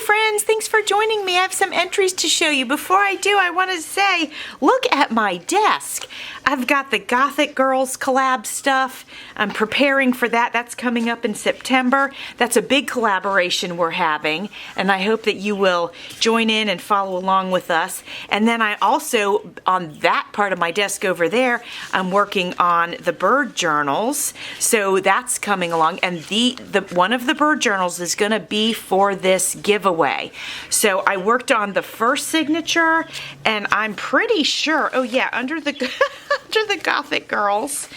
friends, thanks for joining me. I have some entries to show you. Before I do, I want to say, look at my desk. I've got the Gothic Girls collab stuff. I'm preparing for that. That's coming up in September. That's a big collaboration we're having, and I hope that you will join in and follow along with us. And then I also, on that part of my desk over there, I'm working on the bird journals. So that's coming along, and the one of the bird journals is going to be for this giveaway. So I worked on the first signature, and I'm pretty sure, oh yeah, under the under the Gothic Girls,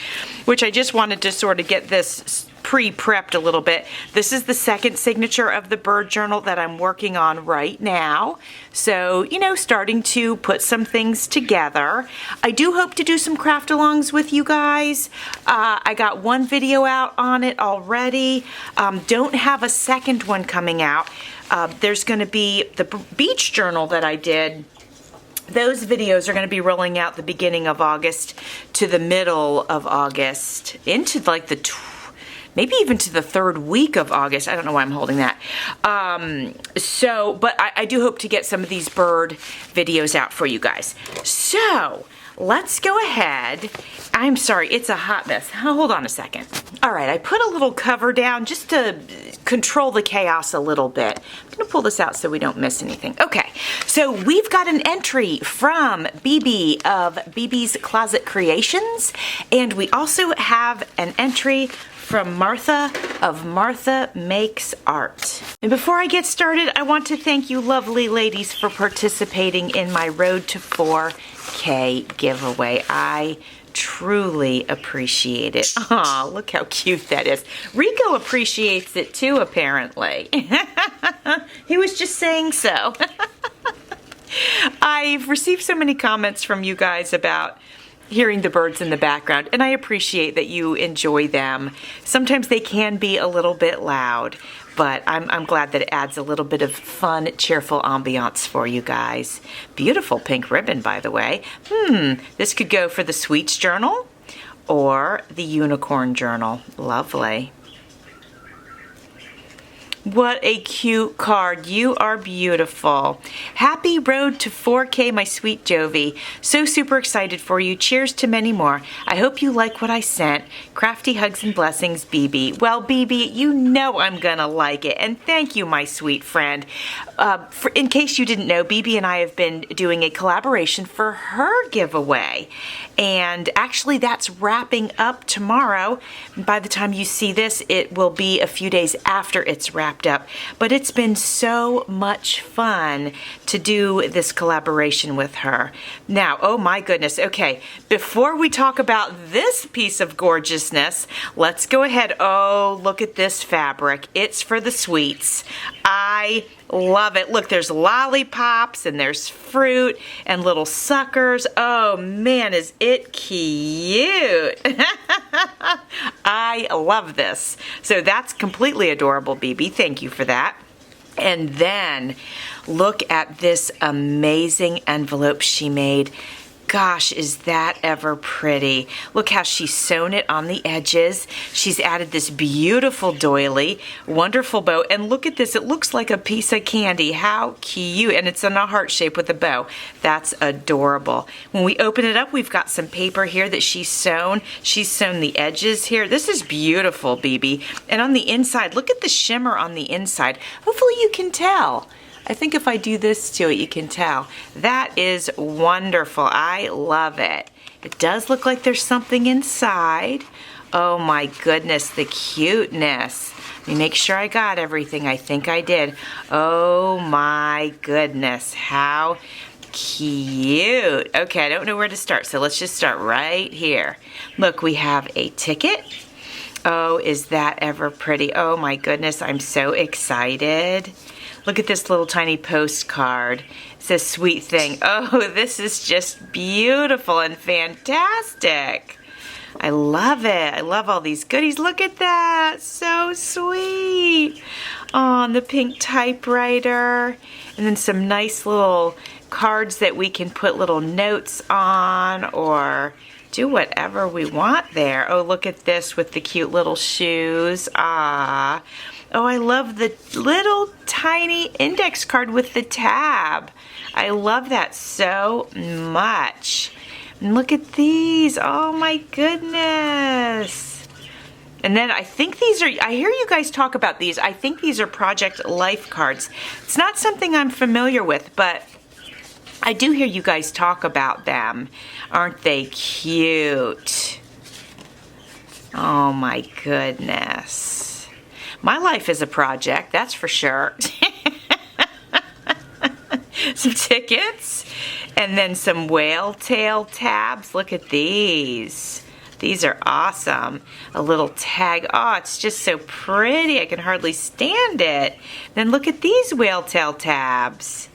which I just wanted to sort of get this pre-prepped a little bit. This is the second signature of the bird journal that I'm working on right now. So, you know, starting to put some things together. I do hope to do some craft alongs with you guys. I got one video out on it already. Don't have a second one coming out. There's going to be the beach journal that I did. Those videos are going to be rolling out the beginning of August to the middle of August, into like the maybe even to the third week of August. I don't know why I'm holding that. But I do hope to get some of these bird videos out for you guys. So let's go ahead. I'm sorry, it's a hot mess. Hold on a second. All right, I put a little cover down just to control the chaos a little bit. I'm gonna pull this out so we don't miss anything. Okay, so we've got an entry from BB of BB's Closet Creations, and we also have an entry from Martha of Martha Makes Art. And before I get started, I want to thank you lovely ladies for participating in my Road to 4K giveaway. I truly appreciate it. Aw, look how cute that is. Rico appreciates it too, apparently. He was just saying so. I've received so many comments from you guys about hearing the birds in the background, and I appreciate that you enjoy them. Sometimes they can be a little bit loud, but I'm glad that it adds a little bit of fun, cheerful ambiance for you guys. Beautiful pink ribbon, by the way. This could go for the Sweets Journal or the Unicorn Journal. Lovely. What a cute card. You are beautiful. Happy Road to 4K, my sweet Jovi. So super excited for you. Cheers to many more. I hope you like what I sent. Crafty hugs and blessings, BB. Well, BB, you know I'm gonna like it. And thank you, my sweet friend. In case you didn't know, BB and I have been doing a collaboration for her giveaway. And actually, that's wrapping up tomorrow. By the time you see this, it will be a few days after it's wrapped up. But it's been so much fun to do this collaboration with her. Now, oh my goodness. Okay, before we talk about this piece of gorgeousness, let's go ahead. Oh, look at this fabric. It's for the sweets. I love it. Look, there's lollipops and there's fruit and little suckers. Oh man, is it cute. I love this. So that's completely adorable, BB. Thank you for that. And then look at this amazing envelope she made. Gosh, is that ever pretty. Look how she's sewn it on the edges. She's added this beautiful doily, wonderful bow, and look at this. It looks like a piece of candy. How cute. And it's in a heart shape with a bow. That's adorable. When we open it up, we've got some paper here that she's sewn. She's sewn the edges here. This is beautiful, BB. And on the inside, look at the shimmer on the inside. Hopefully you can tell. I think if I do this to it, you can tell. That is wonderful. I love it. It does look like there's something inside. Oh my goodness, the cuteness. Let me make sure I got everything. I think I did. Oh my goodness, how cute. Okay, I don't know where to start, so let's just start right here. Look, we have a ticket. Oh, is that ever pretty? Oh my goodness, I'm so excited. Look at this little tiny postcard. It says sweet thing. Oh, this is just beautiful and fantastic. I love it. I love all these goodies. Look at that. So sweet. Oh, and the pink typewriter. And then some nice little cards that we can put little notes on or do whatever we want there. Oh, look at this with the cute little shoes. Ah. Oh, I love the little tiny index card with the tab. I love that so much. And look at these. Oh my goodness. And then I think these are, I hear you guys talk about these. I think these are Project Life cards. It's not something I'm familiar with, but I do hear you guys talk about them. Aren't they cute? Oh my goodness. My life is a project, that's for sure. Some tickets, and then some whale tail tabs. Look at these. These are awesome. A little tag. Oh, it's just so pretty. I can hardly stand it. Then look at these whale tail tabs.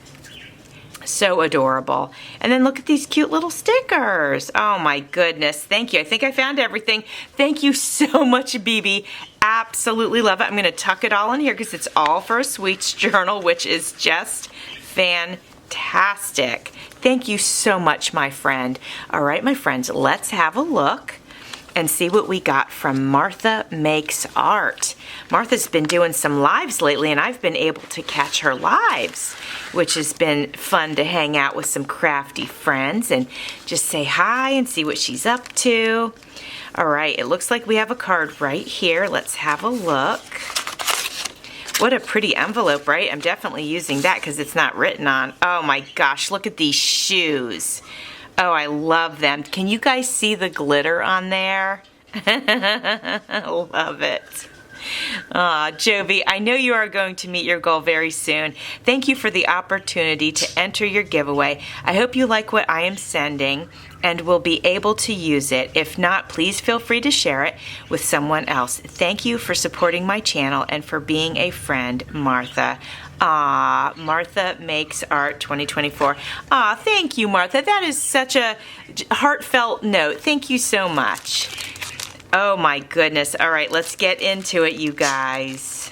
So adorable. And then look at these cute little stickers. Oh my goodness. Thank you. I think I found everything. Thank you so much, BB. Absolutely love it. I'm going to tuck it all in here because it's all for a sweets journal, which is just fantastic. Thank you so much, my friend. All right, my friends, let's have a look and see what we got from Martha Makes Art. Martha's been doing some lives lately, and I've been able to catch her lives, which has been fun to hang out with some crafty friends and just say hi and see what she's up to. All right, it looks like we have a card right here. Let's have a look. What a pretty envelope, right? I'm definitely using that because it's not written on. Oh my gosh, look at these shoes. Oh, I love them. Can you guys see the glitter on there? Love it. Aw, Jovi, I know you are going to meet your goal very soon. Thank you for the opportunity to enter your giveaway. I hope you like what I am sending and will be able to use it. If not, please feel free to share it with someone else. Thank you for supporting my channel and for being a friend, Martha. Ah, Martha Makes Art 2024. Ah, thank you, Martha. That is such a heartfelt note. Thank you so much. Oh my goodness. All right, let's get into it, you guys.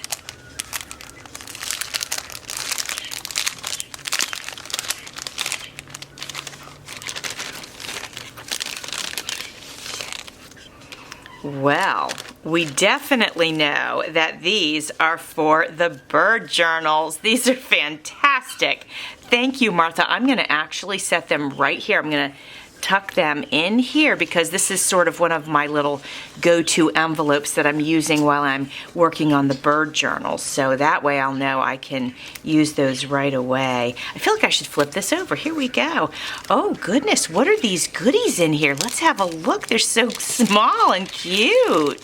Well, we definitely know that these are for the bird journals. These are fantastic. Thank you, Martha. I'm going to actually set them right here. I'm going to tuck them in here because this is sort of one of my little go-to envelopes that I'm using while I'm working on the bird journals. So that way I'll know I can use those right away. I feel like I should flip this over. Here we go. Oh goodness, what are these goodies in here? Let's have a look. They're so small and cute.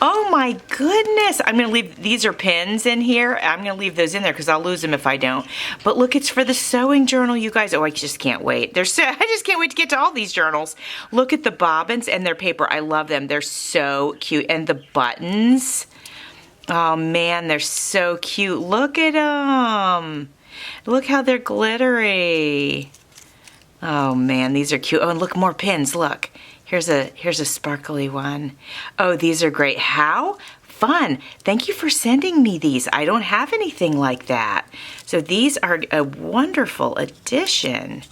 Oh my goodness. I'm going to leave, these are pins in here. I'm going to leave those in there because I'll lose them if I don't. But look, it's for the sewing journal, you guys. Oh, I just can't wait. I just can't wait to get to all these journals. Look at the bobbins and their paper. I love them. They're so cute. And the buttons. Oh man, they're so cute. Look at them. Look how they're glittery. Oh man, these are cute. Oh, and look, more pins. Look. Here's a sparkly one. Oh, these are great. How fun. Thank you for sending me these. I don't have anything like that. So these are a wonderful addition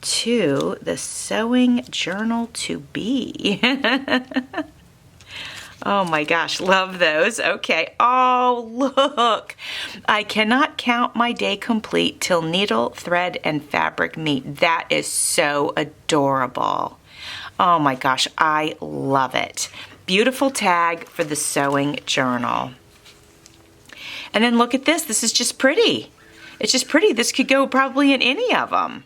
to the sewing journal to be. Oh my gosh, love those. Okay. Oh, look. I cannot count my day complete till needle, thread, and fabric meet. That is so adorable. Oh my gosh, I love it. Beautiful tag for the sewing journal. And then look at this. This is just pretty. It's just pretty. This could go probably in any of them.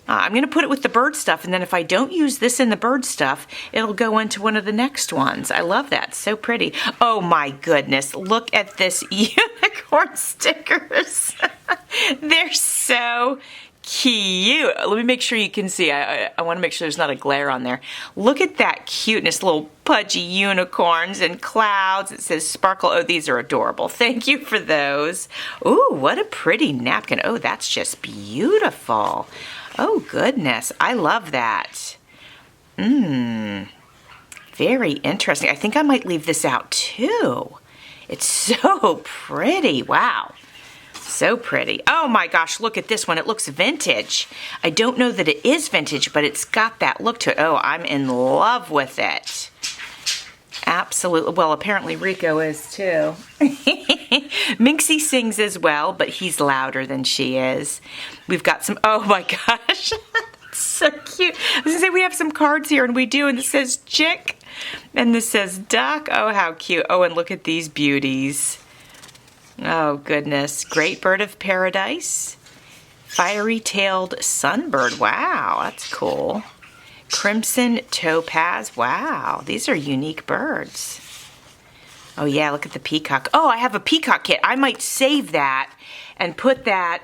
I'm going to put it with the bird stuff, and then if I don't use this in the bird stuff, it'll go into one of the next ones. I love that. So pretty. Oh my goodness. Look at this unicorn stickers. They're so cute. Let me make sure you can see. I want to make sure there's not a glare on there. Look at that cuteness, little pudgy unicorns and clouds. It says sparkle. Oh, these are adorable. Thank you for those. Ooh, what a pretty napkin. Oh, that's just beautiful. Oh, goodness. I love that. Very interesting. I think I might leave this out too. It's so pretty. Wow. So pretty. Oh my gosh, look at this one. It looks vintage. I don't know that it is vintage, but it's got that look to it. Oh, I'm in love with it. Absolutely. Well, apparently Rico is too. Minxie sings as well, but he's louder than she is. We've got some, oh my gosh, that's so cute. I was gonna say we have some cards here, and we do, and this says chick, and this says duck. Oh, how cute. Oh, and look at these beauties. Oh, goodness. Great bird of paradise. Fiery-tailed sunbird. Wow, that's cool. Crimson topaz. Wow, these are unique birds. Oh yeah, look at the peacock. Oh, I have a peacock kit. I might save that and put that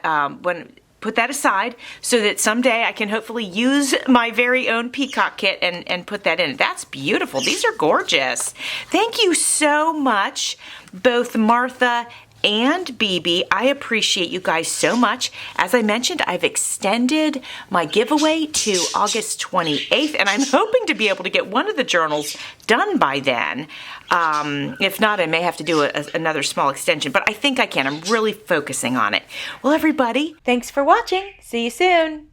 put that aside so that someday I can hopefully use my very own peacock kit and put that in. That's beautiful. These are gorgeous. Thank you so much, both Martha and BB. I appreciate you guys so much. As I mentioned, I've extended my giveaway to August 28th, and I'm hoping to be able to get one of the journals done by then. If not, I may have to do another small extension, but I think I can. I'm really focusing on it. Well, everybody, thanks for watching. See you soon.